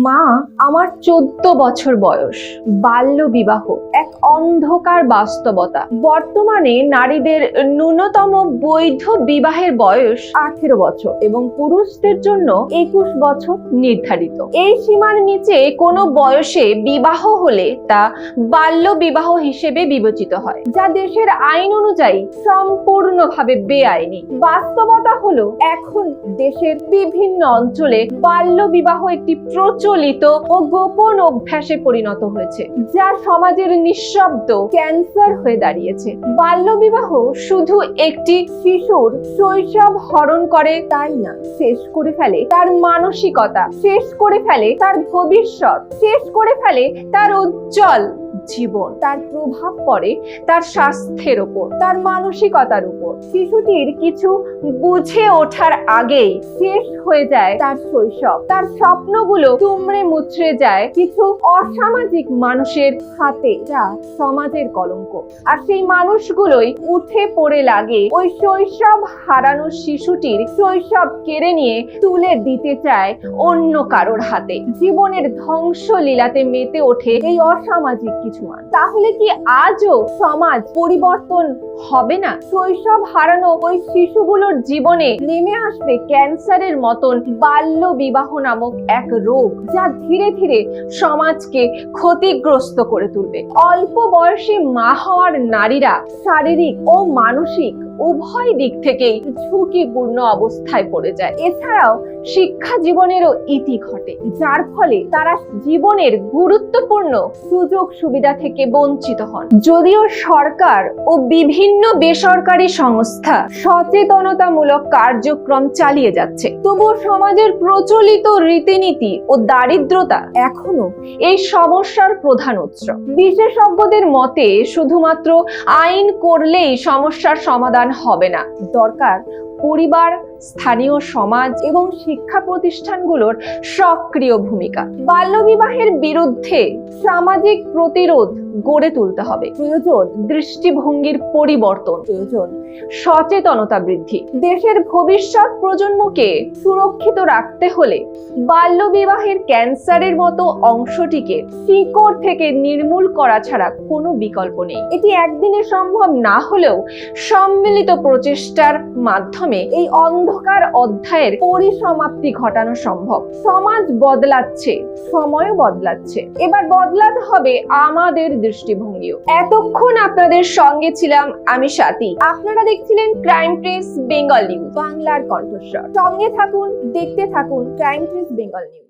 মা, আমার 14 বছর বয়স। বাল্য বিবাহ এক অন্ধকার বাস্তবতা। বর্তমানে নারীদের ন্যূনতম বৈধ বিবাহের বয়স 18 বছর এবং পুরুষদের জন্য 21 বছর নির্ধারিত। এই সীমার নিচে কোনো বয়সে বিবাহ হলে তা বাল্য বিবাহ হিসেবে বিবেচিত হয়, যা দেশের আইন অনুযায়ী সম্পূর্ণভাবে বেআইনি। বাস্তবতা হলো এখন দেশের বিভিন্ন অঞ্চলে বাল্য বিবাহ একটি প্রচলিত ও গোপন অভ্যাসে পরিণত হয়েছে, যা সমাজের নিঃশব্দ ক্যান্সার হয়ে দাঁড়িয়েছে। বাল্য বিবাহ শুধু একটি শিশুর শৈশব হরণ করে তাই না, শেষ করে ফেলে তার মানসিকতা, শেষ করে ফেলে তার ভবিষ্যৎ, শেষ করে ফেলে তার উজ্জ্বল জীবন। তার প্রভাব পড়ে তার স্বাস্থ্যের উপর, তার মানসিকতার উপর। শিশুটির কিছু বুঝে ওঠার আগেই শেষ হয়ে যায় তার শৈশব, তার স্বপ্নগুলো তুমড়ে মুচড়ে যায় কিছু অসামাজিক মানুষের হাতে, যা সমাজের কলঙ্ক। আর সেই মানুষগুলোই উঠে পড়ে লাগে ওই শৈশব হারানো শিশুটির শৈশব কেড়ে নিয়ে তুলে দিতে চায় অন্য কারোর হাতে। জীবনের ধ্বংস লীলাতে মেতে ওঠে এই অসামাজিক কিছু মানুষ। তাহলে কি আজও সমাজ পরিবর্তন হবে না? শৈশব হারানো ওই শিশুগুলোর জীবনে নেমে আসবে ক্যান্সারের মতন বাল্য বিবাহ নামক এক রোগ, যা ধীরে ধীরে সমাজকে ক্ষতিগ্রস্ত করে তুলবে। অল্প বয়সী মা হওয়ার নারীরা শারীরিক ও মানসিক উভয় দিক থেকেই ঝুঁকিপূর্ণ অবস্থায় পড়ে যায়। এছাড়াও শিক্ষা জীবনেরও ইতি ঘটে, যার ফলে তারা জীবনের গুরুত্বপূর্ণ সুযোগ সুবিধা থেকে বঞ্চিত হন। যদিও সরকার ও বিভিন্ন বেসরকারি সংস্থা সচেতনতামূলক কার্যক্রম চালিয়ে যাচ্ছে, তবুও সমাজের প্রচলিত রীতিনীতি ও দারিদ্রতা এখনো এই সমস্যার প্রধান উৎস। বিশেষজ্ঞদের মতে শুধুমাত্র আইন করলেই সমস্যার সমাধান হবে না, দরকার পরিবার, স্থানীয় সমাজ এবং শিক্ষা প্রতিষ্ঠানগুলোর সক্রিয় ভূমিকা। বাল্যবিবাহের বিরুদ্ধে সামাজিক প্রতিরোধ গড়ে তুলতে হবে। প্রয়োজন দৃষ্টিভঙ্গির পরিবর্তন, প্রয়োজন সচেতনতা বৃদ্ধি। দেশের ভবিষ্যৎ প্রজন্মকে সুরক্ষিত রাখতে হলে বাল্যবিবাহের ক্যান্সারের মতো অংশটিকে শিকড় থেকে নির্মূল করা ছাড়া কোনো বিকল্প নেই। এটি একদিনে সম্ভব না হলেও সম্মিলিত প্রচেষ্টার মাধ্যমে এই অন্ধকার অধ্যায়ের পরিসমাপ্তি ঘটানো সম্ভব। সমাজ বদলাচ্ছে, সময়ও বদলাচ্ছে, এবার বদলাতে হবে আমাদের দৃষ্টিভঙ্গিও। এতক্ষণ আপনাদের সঙ্গে ছিলাম আমি স্বাতী। আপনারা দেখছিলেন ক্রাইম প্রেস বেঙ্গল নিউজ, বাংলার কণ্ঠস্বর। সঙ্গে থাকুন, দেখতে থাকুন ক্রাইম প্রেস বেঙ্গল নিউজ।